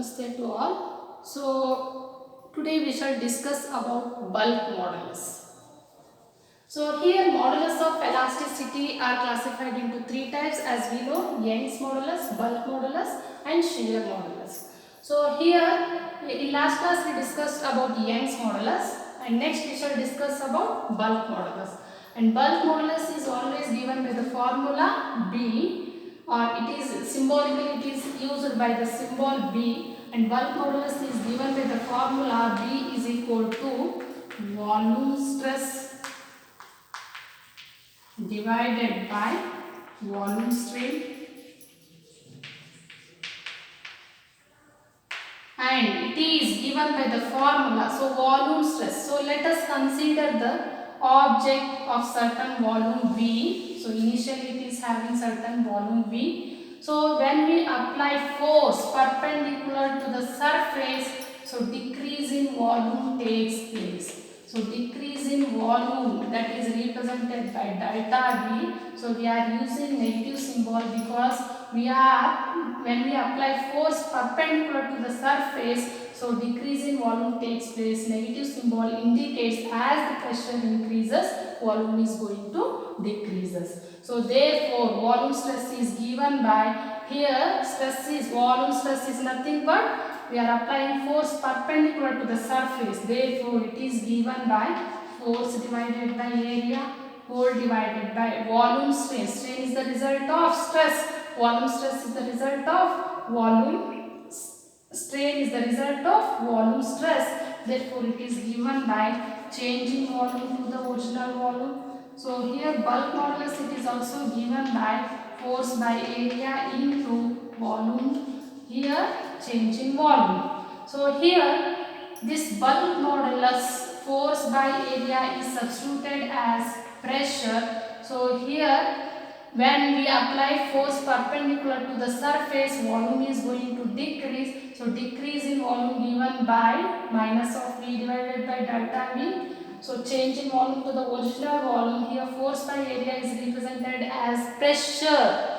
Namaste to all. So today we shall discuss about bulk modulus. So here modulus of elasticity are classified into three types as we know: Young's modulus, bulk modulus and shear modulus. So here in last class we discussed about Young's modulus and next we shall discuss about bulk modulus. And bulk modulus is always given by the formula B, or it is symbolically it is used by the symbol B, and bulk modulus is given by the formula B is equal to volume stress divided by volume strain, and it is given by the formula, so volume stress. So let us consider the object of certain volume V. So initially it is having certain volume V. So when we apply force perpendicular to the surface, so decrease in volume takes place. So decrease in volume, that is represented by delta V. So we are using negative symbol because when we apply force perpendicular to the surface, so decrease in volume takes place. Negative symbol indicates as the pressure increases, volume is going to decreases. So therefore volume stress is given by, here volume stress is nothing but we are applying force perpendicular to the surface. Therefore it is given by force divided by area whole divided by volume strain. Strain is the result of stress. Volume stress is the result of volume. Strain is the result of volume stress. Therefore it is given by changing volume to the original volume. So here bulk modulus it is also given by force by area into volume. Here change in volume. So here this bulk modulus force by area is substituted as pressure. So here when we apply force perpendicular to the surface, volume is going to decrease. So decrease in volume given by minus of V divided by delta V. So change in volume to the original volume. Here force by area is represented as pressure.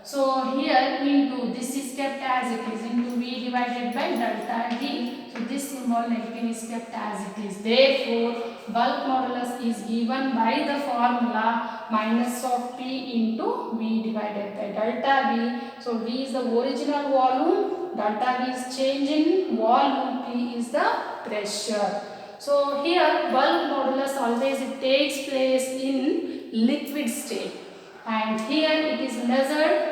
So here into this is kept as it is into V divided by delta V. So this symbol negative is kept as it is. Therefore bulk modulus is given by the formula minus of P into V divided by delta V. So V is the original volume, delta V is change in volume, P is the pressure. So here bulk modulus always it takes place in liquid state, and here it is measured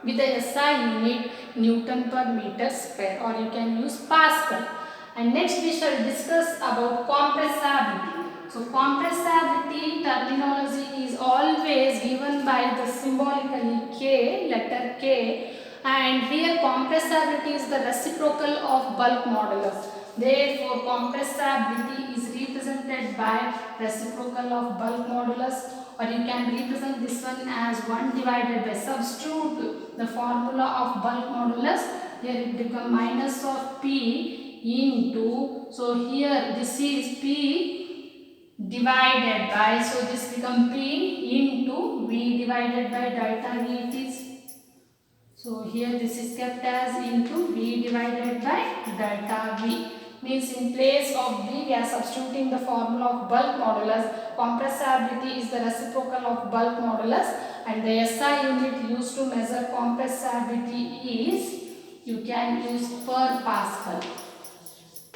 with the SI unit Newton per meter square, or you can use Pascal. And next we shall discuss about compressibility. So compressibility terminology is always given by the symbolically K, letter K, and here compressibility is the reciprocal of bulk modulus. Therefore compressibility is represented by reciprocal of bulk modulus, or you can represent this one as 1 divided by, substitute the formula of bulk modulus, here it becomes minus of P into, so here this is P divided by, so this becomes P into V divided by delta V it is. So here this is kept as into V divided by delta V. Means in place of V we are substituting the formula of bulk modulus. Compressibility is the reciprocal of bulk modulus, and the SI unit used to measure compressibility is, you can use per Pascal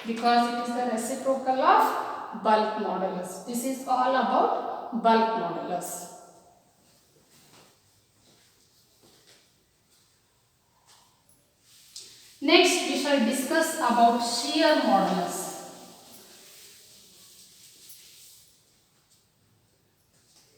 because it is the reciprocal of bulk modulus. This is all about bulk modulus. Next we shall discuss about shear modulus.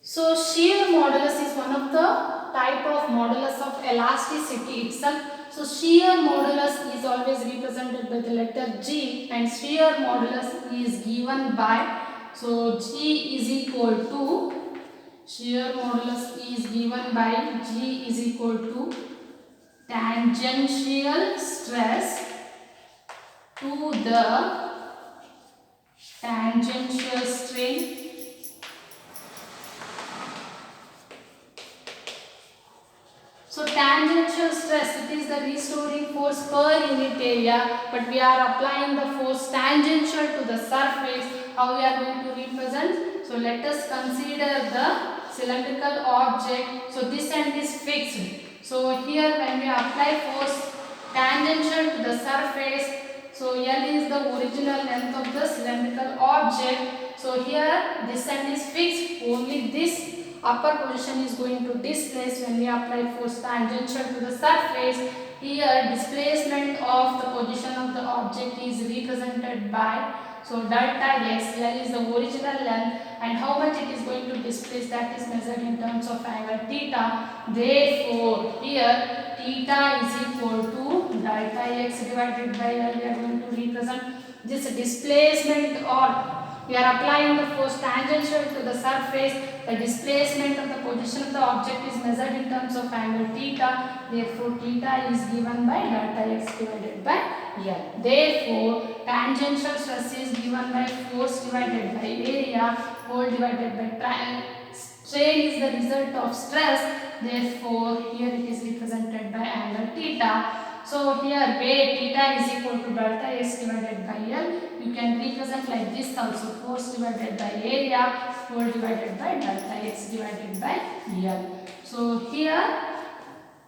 So shear modulus is one of the type of modulus of elasticity itself. So shear modulus is always represented by the letter G, and shear modulus is given by, so G is equal to, shear modulus is given by G is equal to tangential stress to the tangential strain So tangential tangential stress, it is the restoring force per unit area, but we are applying the force tangential to the surface. How we are going to represent? So let us consider the cylindrical object. So this end is fixed. So here when we apply force tangential to the surface, so L is the original length of the cylindrical object. So here this end is fixed. Only this upper position is going to displace when we apply force tangential to the surface. Here displacement of the position of the object is represented by, so delta x, L is the original length, and how much it is going to displace, that is measured in terms of angle theta. Therefore here theta is equal to delta x divided by L. We are going to represent this displacement, or we are applying the force tangential to the surface. The displacement of the position of the object is measured in terms of angle theta. Therefore theta is given by delta x divided by L. Therefore tangential stress is given by force divided by area whole divided by strain is the result of stress. Therefore here it is represented by angle theta. So here where theta is equal to delta x divided by L, you can represent like this also, force divided by area whole divided by delta x divided by L. So here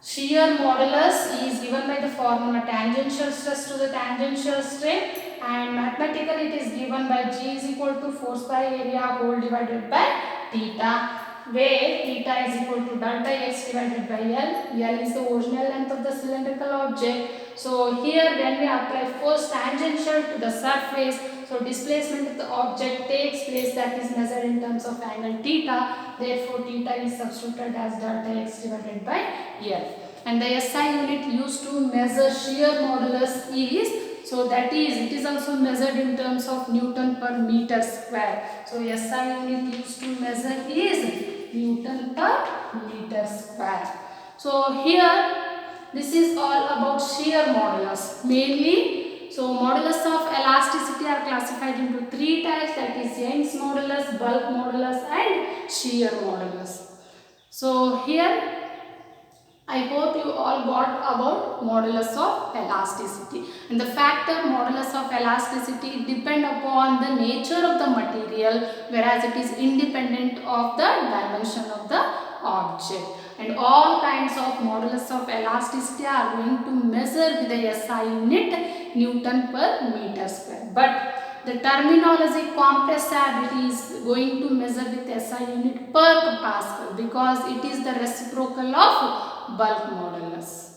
shear modulus is given by the formula tangential stress to the tangential strain, and mathematically it is given by G is equal to force by area whole divided by theta, where theta is equal to delta x divided by L. L is the original length of the cylindrical object. So here when we apply force tangential to the surface, so displacement of the object takes place, that is measured in terms of angle theta. Therefore theta is substituted as delta x divided by L. And the SI unit used to measure shear modulus is, so that is, it is also measured in terms of Newton per meter square. So SI unit used to measure is Newton per meter square. So here this is all about shear modulus mainly. So modulus of elasticity are classified into three types, that is Young's modulus, bulk modulus and shear modulus. So here I hope you all got about modulus of elasticity. And the factor modulus of elasticity depend upon the nature of the material, whereas it is independent of the dimension of the object. And all kinds of modulus of elasticity are going to measure with the SI unit Newton per meter square. But the terminology compressibility is going to measure with SI unit per Pascal, because it is the reciprocal of bulk modulus.